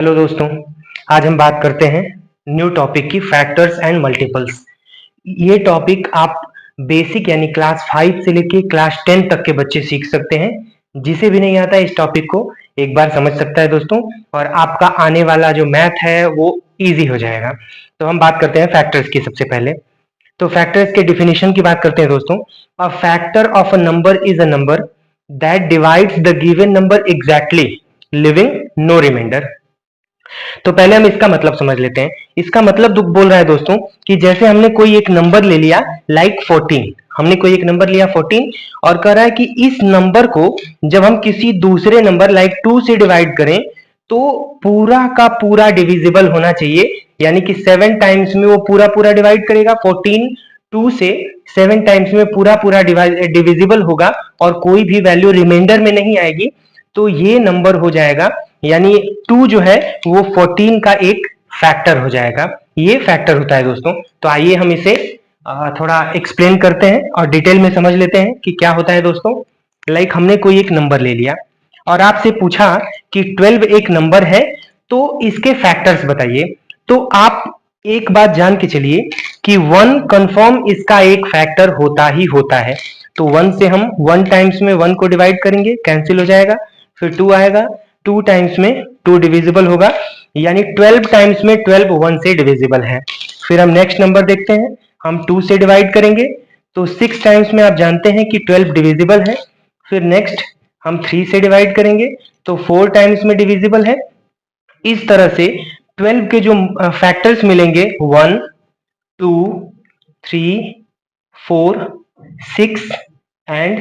Hello दोस्तों, आज हम बात करते हैं न्यू टॉपिक की फैक्टर्स एंड मल्टीपल्स। ये टॉपिक आप बेसिक यानी क्लास 5 से लेके क्लास 10 तक के बच्चे सीख सकते हैं। जिसे भी नहीं आता इस टॉपिक को एक बार समझ सकता है दोस्तों, और आपका आने वाला जो मैथ है वो इजी हो जाएगा। तो हम बात करते हैं फैक्टर्स की। सबसे पहले तो फैक्टर्स के डिफिनेशन की बात करते हैं दोस्तों। A factor of a number is a number that divides the given number exactly, living no reminder. तो पहले हम इसका मतलब समझ लेते हैं। इसका मतलब बोल रहा है दोस्तों कि जैसे हमने कोई एक नंबर ले लिया, लाइक 14। हमने कोई एक नंबर लिया 14 और कह रहा है कि इस नंबर को जब हम किसी दूसरे नंबर लाइक 2 से डिवाइड करें तो पूरा का पूरा डिविजिबल होना चाहिए। यानी कि 7 टाइम्स में वो पूरा पूरा डिवाइड करेगा। 14 2 से 7 टाइम्स में पूरा पूरा डिविजिबल होगा और कोई भी वैल्यू रिमाइंडर में नहीं आएगी। तो ये नंबर हो जाएगा, यानी 2 जो है वो 14 का एक फैक्टर हो जाएगा। ये फैक्टर होता है दोस्तों। तो आइए हम इसे थोड़ा एक्सप्लेन करते हैं और डिटेल में समझ लेते हैं कि क्या होता है दोस्तों। लाइक हमने कोई एक नंबर ले लिया और आपसे पूछा कि 12 एक नंबर है, तो इसके फैक्टर्स बताइए। तो आप एक बात जान के चलिए कि 1 कंफर्म इसका एक फैक्टर होता ही होता है। तो 1 से हम 1 टाइम्स में 1 को डिवाइड करेंगे, कैंसिल हो जाएगा। फिर 2 आएगा, 2 टाइम्स में 2 डिविजिबल होगा, यानी 12 टाइम्स में 12 1 से डिविजिबल है। फिर हम नेक्स्ट नंबर देखते हैं, हम 2 से डिवाइड करेंगे तो 6 टाइम्स में आप जानते हैं कि 12 डिविजिबल है। फिर नेक्स्ट हम 3 से डिवाइड करेंगे तो 4 टाइम्स में डिविजिबल है। इस तरह से 12 के जो फैक्टर्स मिलेंगे 1 2 3 4 6 एंड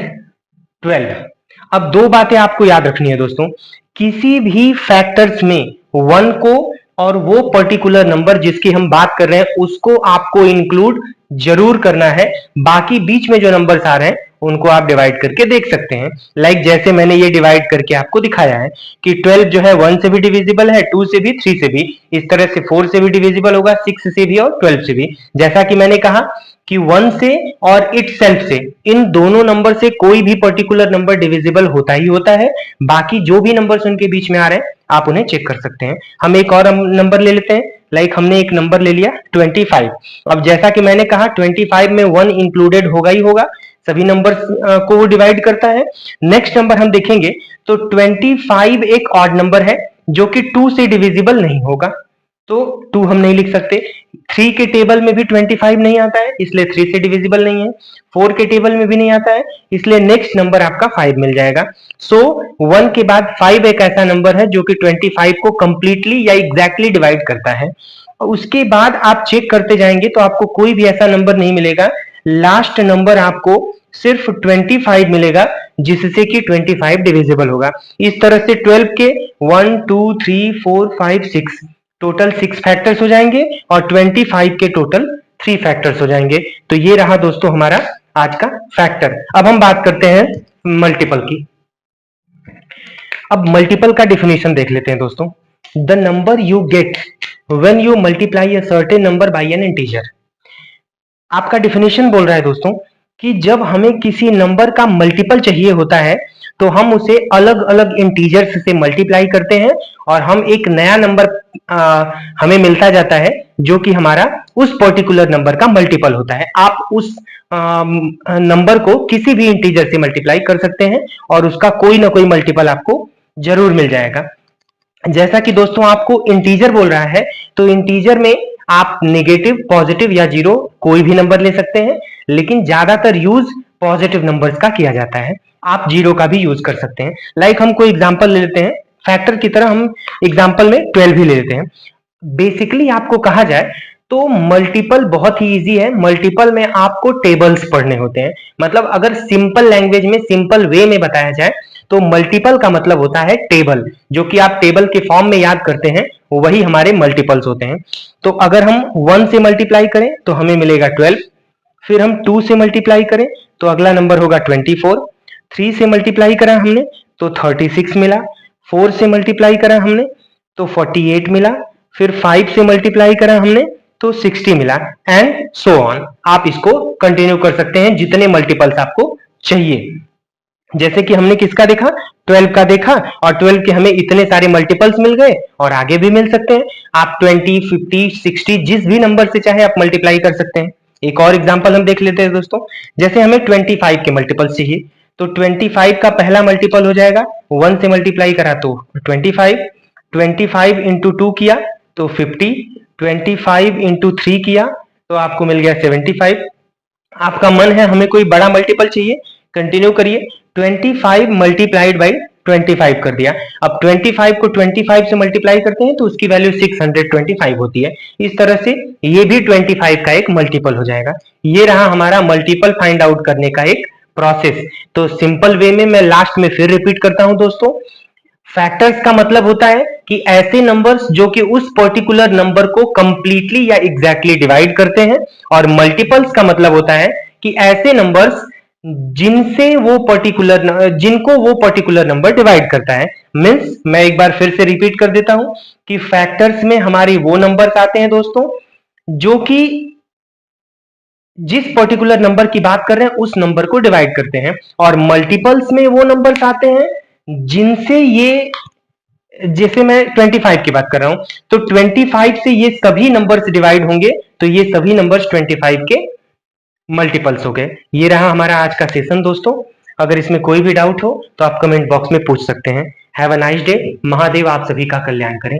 12। अब दो बातें आपको याद रखनी है दोस्तों। किसी भी फैक्टर्स में 1 को और वो पर्टिकुलर नंबर जिसकी हम बात कर रहे हैं उसको आपको इंक्लूड जरूर करना है। बाकी बीच में जो नंबर्स आ रहे हैं उनको आप डिवाइड करके देख सकते हैं। लाइक जैसे मैंने ये डिवाइड करके आपको दिखाया है कि 12 जो है 1 से भी डिविजिबल है, 2 से भी, 3 से भी। इस तरह से 4 से भी डिविजिबल होगा, 6 से भी और 12 से भी। जैसा कि मैंने कहा कि 1 से और इटसेल्फ से, इन दोनों नंबर से कोई भी पर्टिकुलर नंबर डिविजिबल होता ही होता है। बाकी जो भी नंबर्स उनके बीच में आ रहे हैं आप उन्हें चेक कर सकते हैं। हम एक और नंबर ले लेते हैं। लाइक हमने एक नंबर ले लिया 25। अब जैसा कि मैंने कहा 25 में 1 इंक्लूडेड होगा ही होगा, सभी नंबर्स को वो डिवाइड करता है। नेक्स्ट नंबर हम देखेंगे तो 25 एक ऑड नंबर है जो कि 2 से डिविजिबल नहीं होगा, तो 2 हम नहीं लिख सकते। 3 के टेबल में भी 25 नहीं आता है, इसलिए 3 से डिविजिबल नहीं है। 4 के टेबल में भी नहीं आता है, इसलिए नेक्स्ट नंबर आपका 5 मिल जाएगा। सो 1 के बाद 5 एक ऐसा नंबर है जो कि 25 को कंप्लीटली या एग्जैक्टली डिवाइड करता है। उसके बाद आप चेक करते जाएंगे तो आपको कोई भी ऐसा नंबर नहीं मिलेगा। लास्ट नंबर आपको सिर्फ 25 मिलेगा जिससे कि 25 डिविजिबल होगा। इस तरह से 12 के 1 2 3 4 5 6 टोटल 6 फैक्टर्स हो जाएंगे और 25 के टोटल 3 फैक्टर्स हो जाएंगे। तो ये रहा दोस्तों हमारा आज का फैक्टर। अब हम बात करते हैं मल्टीपल की। अब मल्टीपल का डिफिनेशन देख लेते हैं दोस्तों। The number you get when you multiply a certain number by N integer. आपका डिफिनेशन बोल रहा है दोस्तों कि जब हमें किसी नंबर का मल्टीपल चाहिए होता है तो हम उसे अलग अलग इंटीजर्स से मल्टीप्लाई करते हैं और हम एक नया नंबर हमें मिलता जाता है जो कि हमारा उस पर्टिकुलर नंबर का मल्टीपल होता है। आप उस नंबर को किसी भी इंटीजर से मल्टीप्लाई कर सकते हैं और उसका कोई ना कोई मल्टीपल आपको जरूर मिल जाएगा। जैसा कि दोस्तों आपको इंटीजर बोल रहा है तो इंटीजर में आप नेगेटिव, पॉजिटिव या जीरो कोई भी नंबर ले सकते हैं, लेकिन ज्यादातर यूज पॉजिटिव नंबर्स का किया जाता है। आप जीरो का भी यूज कर सकते हैं। लाइक हम कोई एग्जांपल ले लेते हैं, फैक्टर की तरह हम एग्जांपल में 12 ही ले लेते हैं। बेसिकली आपको कहा जाए तो मल्टीपल बहुत ही इजी है। मल्टीपल में आपको टेबल्स पढ़ने होते हैं। मतलब अगर सिंपल लैंग्वेज में, सिंपल वे में बताया जाए तो मल्टीपल का मतलब होता है टेबल। जो कि आप टेबल के फॉर्म में याद करते हैं वही हमारे मल्टीपल्स होते हैं। तो अगर हम 1 से मल्टीप्लाई करें तो हमें मिलेगा 12। फिर हम 2 से मल्टीप्लाई करें तो अगला नंबर होगा 24। 3 से मल्टीप्लाई करा हमने तो 36 मिला। 4 से मल्टीप्लाई करा हमने तो 48 मिला। फिर 5 से मल्टीप्लाई करा हमने तो 60 मिला, एंड सो ऑन। आप इसको कंटिन्यू कर सकते हैं जितने मल्टीपल्स आपको चाहिए। जैसे कि हमने किसका देखा, 12 का देखा, और 12 के हमें इतने सारे मल्टीपल्स मिल गए और आगे भी मिल सकते हैं। आप 20, 50, 60 जिस भी नंबर से चाहे आप मल्टीप्लाई कर सकते हैं। एक और एग्जांपल हम देख लेते हैं दोस्तों। जैसे हमें 25 के मल्टीपल्स चाहिए, तो 25 का पहला मल्टीपल हो जाएगा 1 से मल्टीप्लाई करा तो 25, 25 इंटू 2 किया तो 50, 25 इंटू 3 किया तो आपको मिल गया 75। आपका मन है हमें कोई बड़ा मल्टीपल चाहिए, कंटिन्यू करिए। 25 मल्टीप्लाइड बाई 25 कर दिया। अब 25 को 25 से मल्टीप्लाई करते हैं तो उसकी वैल्यू 625 होती है। इस तरह से ये भी 25 का एक मल्टीपल हो जाएगा। ये रहा हमारा मल्टीपल फाइंड आउट करने का एक प्रोसेस। तो सिंपल वे में मैं लास्ट में फिर रिपीट करता हूं दोस्तों, फैक्टर्स का मतलब होता है कि ऐसे नंबर्स जो कि उस पर्टिकुलर नंबर को कंप्लीटली या एग्जैक्टली डिवाइड करते हैं, और मल्टीपल्स का मतलब होता है कि ऐसे नंबर्स जिनको वो पर्टिकुलर नंबर डिवाइड करता है। मींस मैं एक बार फिर से रिपीट कर देता हूं कि फैक्टर्स में हमारे वो नंबर्स आते हैं दोस्तों जो कि जिस पर्टिकुलर नंबर की बात कर रहे हैं उस नंबर को डिवाइड करते हैं, और मल्टीपल्स में वो नंबर्स आते हैं जिनसे ये, जैसे मैं 25 की बात कर रहा हूं तो 25 से ये सभी नंबर्स डिवाइड होंगे तो ये सभी नंबर्स 25 के मल्टीपल्स हो गए। ये रहा हमारा आज का सेशन दोस्तों। अगर इसमें कोई भी डाउट हो तो आप कमेंट बॉक्स में पूछ सकते हैं। Have a nice day. Mahadev आप सभी का कल्याण करें।